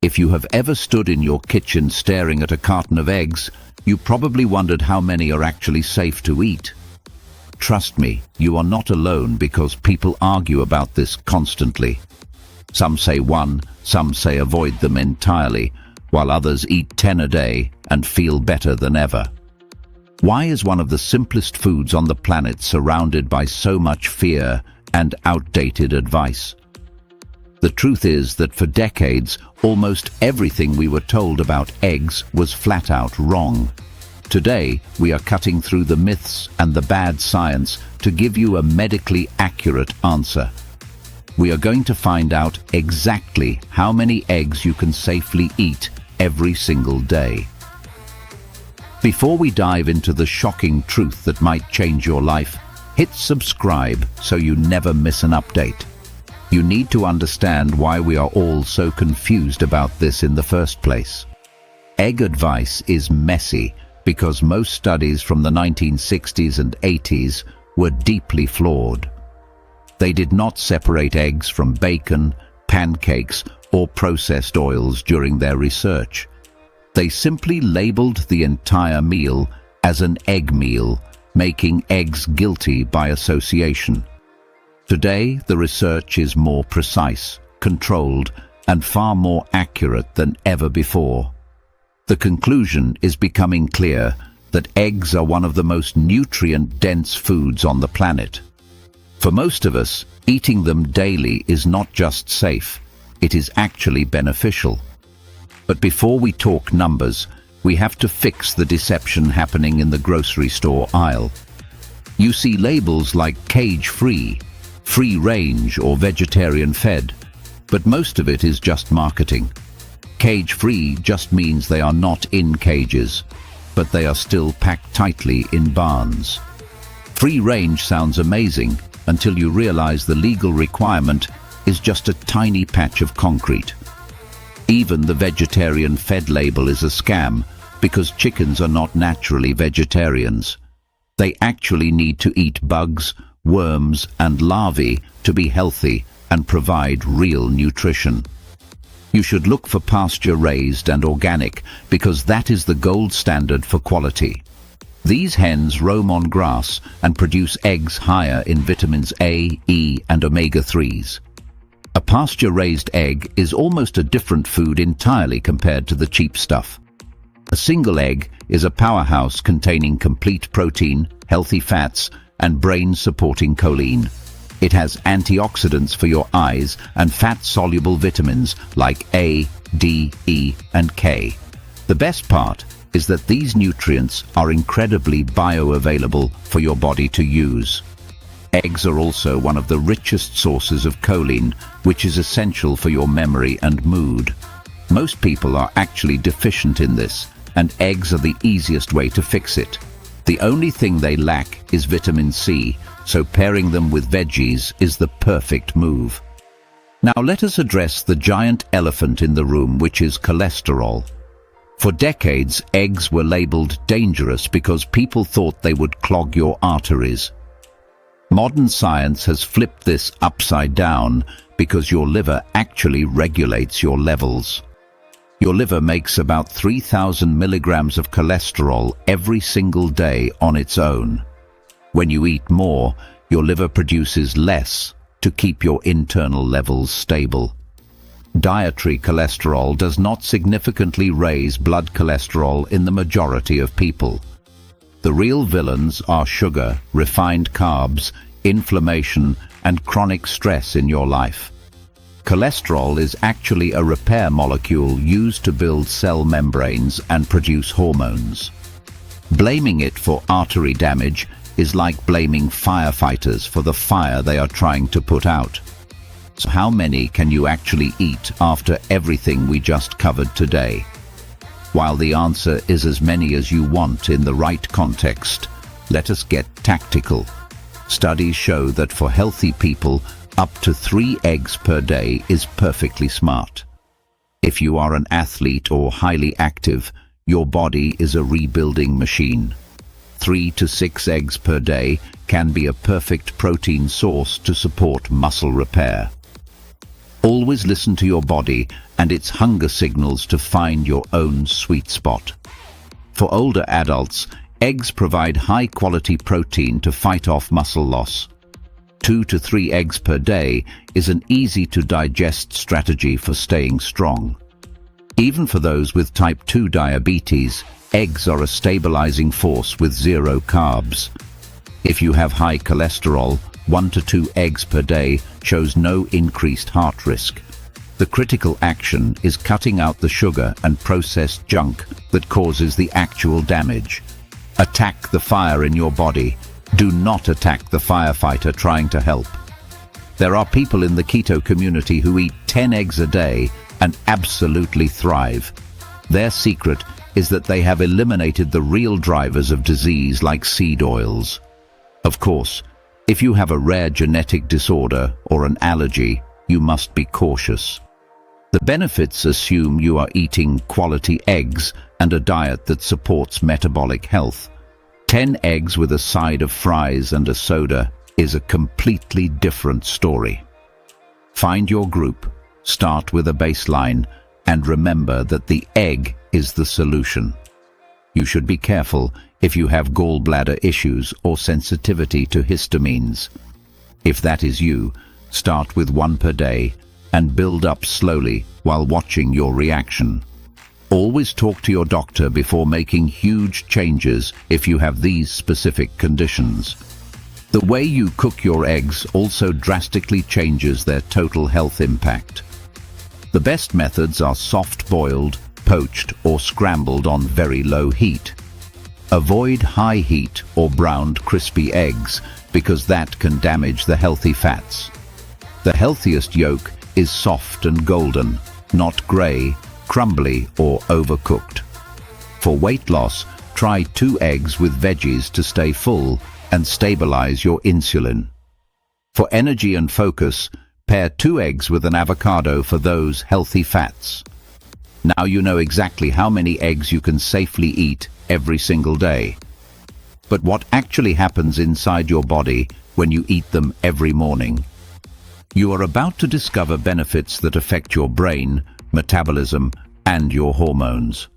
If you have ever stood in your kitchen staring at a carton of eggs, you probably wondered how many are actually safe to eat. Trust me, you are not alone because people argue about this constantly. Some say one, some say avoid them entirely, while others eat 10 a day and feel better than ever. Why is one of the simplest foods on the planet surrounded by so much fear and outdated advice? The truth is that for decades, almost everything we were told about eggs was flat out wrong. Today, we are cutting through the myths and the bad science to give you a medically accurate answer. We are going to find out exactly how many eggs you can safely eat every single day. Before we dive into the shocking truth that might change your life, hit subscribe so you never miss an update. You need to understand why we are all so confused about this in the first place. Egg advice is messy because most studies from the 1960s and 80s were deeply flawed. They did not separate eggs from bacon, pancakes, or processed oils during their research. They simply labeled the entire meal as an egg meal, making eggs guilty by association. Today, the research is more precise, controlled, and far more accurate than ever before. The conclusion is becoming clear that eggs are one of the most nutrient-dense foods on the planet. For most of us, eating them daily is not just safe, it is actually beneficial. But before we talk numbers, we have to fix the deception happening in the grocery store aisle. You see labels like cage-free, free-range, or vegetarian-fed, but most of it is just marketing. Cage-free just means they are not in cages, but they are still packed tightly in barns. Free-range sounds amazing until you realize the legal requirement is just a tiny patch of concrete. Even the vegetarian-fed label is a scam because chickens are not naturally vegetarians. They actually need to eat bugs, worms, and larvae to be healthy and provide real nutrition. You should look for pasture-raised and organic because that is the gold standard for quality. These hens roam on grass and produce eggs higher in vitamins A, E, and omega-3s. A pasture-raised egg is almost a different food entirely compared to the cheap stuff. A single egg is a powerhouse containing complete protein, healthy fats, and brain-supporting choline. It has antioxidants for your eyes and fat-soluble vitamins like A, D, E, and K. The best part is that these nutrients are incredibly bioavailable for your body to use. Eggs are also one of the richest sources of choline, which is essential for your memory and mood. Most people are actually deficient in this, and eggs are the easiest way to fix it. The only thing they lack is vitamin C, so pairing them with veggies is the perfect move. Now let us address the giant elephant in the room, which is cholesterol. For decades, eggs were labeled dangerous because people thought they would clog your arteries. Modern science has flipped this upside down because your liver actually regulates your levels. Your liver makes about 3,000 milligrams of cholesterol every single day on its own. When you eat more, your liver produces less to keep your internal levels stable. Dietary cholesterol does not significantly raise blood cholesterol in the majority of people. The real villains are sugar, refined carbs, inflammation, and chronic stress in your life. Cholesterol is actually a repair molecule used to build cell membranes and produce hormones. Blaming it for artery damage is like blaming firefighters for the fire they are trying to put out. So how many can you actually eat after everything we just covered today? While the answer is as many as you want in the right context, let us get tactical. Studies show that for healthy people, up to 3 eggs per day is perfectly smart. If you are an athlete or highly active, your body is a rebuilding machine. 3 to 6 eggs per day can be a perfect protein source to support muscle repair. Always listen to your body and its hunger signals to find your own sweet spot. For older adults, eggs provide high-quality protein to fight off muscle loss. 2 to 3 eggs per day is an easy-to-digest strategy for staying strong. Even for those with type 2 diabetes, eggs are a stabilizing force with 0 carbs. If you have high cholesterol, 1 to 2 eggs per day shows no increased heart risk. The critical action is cutting out the sugar and processed junk that causes the actual damage. Attack the fire in your body. Do not attack the firefighter trying to help. There are people in the keto community who eat 10 eggs a day and absolutely thrive. Their secret is that they have eliminated the real drivers of disease like seed oils. Of course, if you have a rare genetic disorder or an allergy, you must be cautious. The benefits assume you are eating quality eggs and a diet that supports metabolic health. 10 eggs with a side of fries and a soda is a completely different story. Find your group, start with a baseline, and remember that the egg is the solution. You should be careful if you have gallbladder issues or sensitivity to histamines. If that is you, start with 1 per day and build up slowly while watching your reaction. Always talk to your doctor before making huge changes if you have these specific conditions. The way you cook your eggs also drastically changes their total health impact. The best methods are soft-boiled, poached, or scrambled on very low heat. Avoid high heat or browned crispy eggs because that can damage the healthy fats. The healthiest yolk is soft and golden, not grey, crumbly, or overcooked. For weight loss, try 2 eggs with veggies to stay full and stabilize your insulin. For energy and focus, pair 2 eggs with an avocado for those healthy fats. Now you know exactly how many eggs you can safely eat every single day. But what actually happens inside your body when you eat them every morning? You are about to discover benefits that affect your brain, metabolism, and your hormones.